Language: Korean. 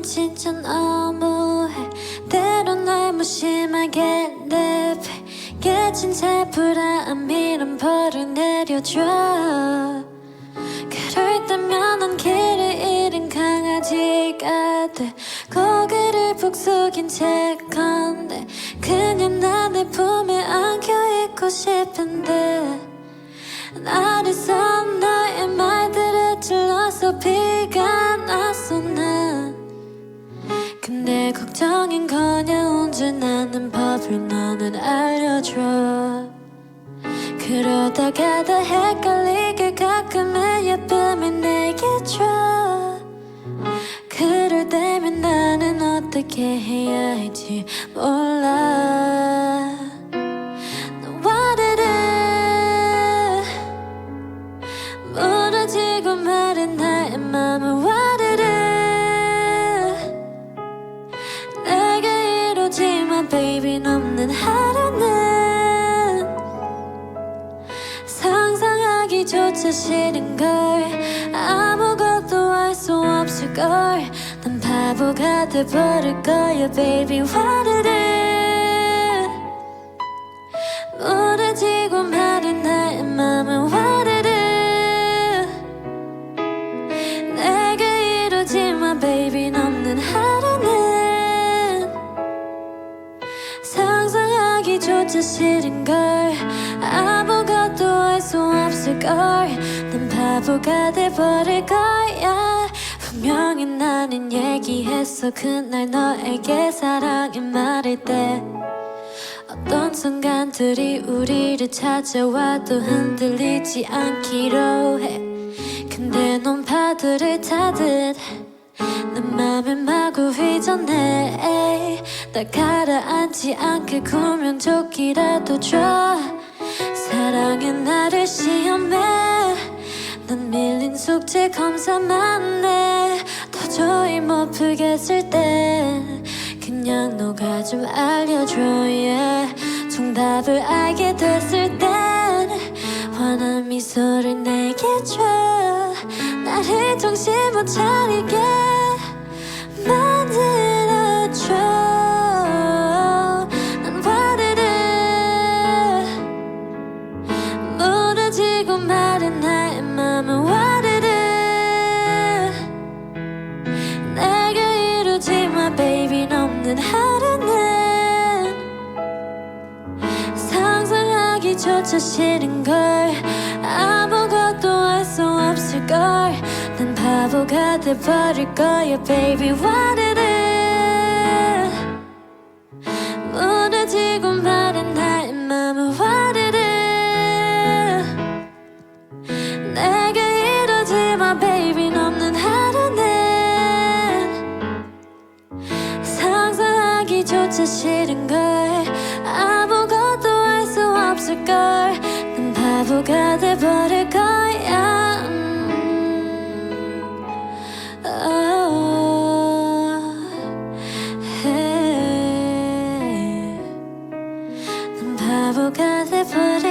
진짜 너무해. 때론 날 무심하게 랩해. 깨진 새 불안미란 벌을 내려줘. 그럴 때면 난 길을 잃은 강아지가 돼. 고개를 푹 숙인 채 건데 그냥 나 내 품에 안겨 있고 싶은데 어디서 너의 말들을 질러서 피가 났어 난. 근데 걱정인커녕 운전하는 법을 너는 알려줘. 그러다가 다 헷갈리게 가끔은 예쁨이 내게 줘. 그럴 때면 나는 어떻게 해야 할지 몰라. 와르르 무너지고 마른 나의 맘은 와르르 내가 이루지만 baby 없는 하루는 상상하기조차 싫은걸. 아무것도 할 수 없을걸. 난 바보가 돼버릴 거야 baby 와르르 무너지고 마른 나의 맘은 와르르 내가 이루지만 baby 없는 하루는 상상하기조차 싫은걸. 아무것도 할 수 없을걸. 난 바보가 돼버릴 거야. 분명히 나는 얘기했어 그날 너에게 사랑의 말일 때. 어떤 순간들이 우리를 찾아와도 흔들리지 않기로 해. 근데 넌 파도를 타듯 내 맘에 마구 휘저네. 날 가라앉지 않게 구명조끼라도 줘. 사랑의 나를 시험해. 난 밀린 숙제 검사만 해. 도저히 못 풀겠을 땐 그냥 너가 좀 알려줘 yeah. 정답을 알게 됐을 땐 환한 미소를 내게 줘. 나를 정신 못 차리게 만들어줘. 난 와르르 무너지고 마른 나의 맘은 와르르 내가 이루지만 baby 없는 하루는 상상하기조차 싫은걸. 아무것도 할 수 없을걸. 난 바보가 돼버릴 거야 baby 와르르 무너지고 마른 나의 맘은 와르르 내가 이루지만 baby 없는 하루는 상상하기조차 싫은걸. 아무것도 할 수 없을걸. 난 바보가 돼버릴 거야. 난 바보가 돼버릴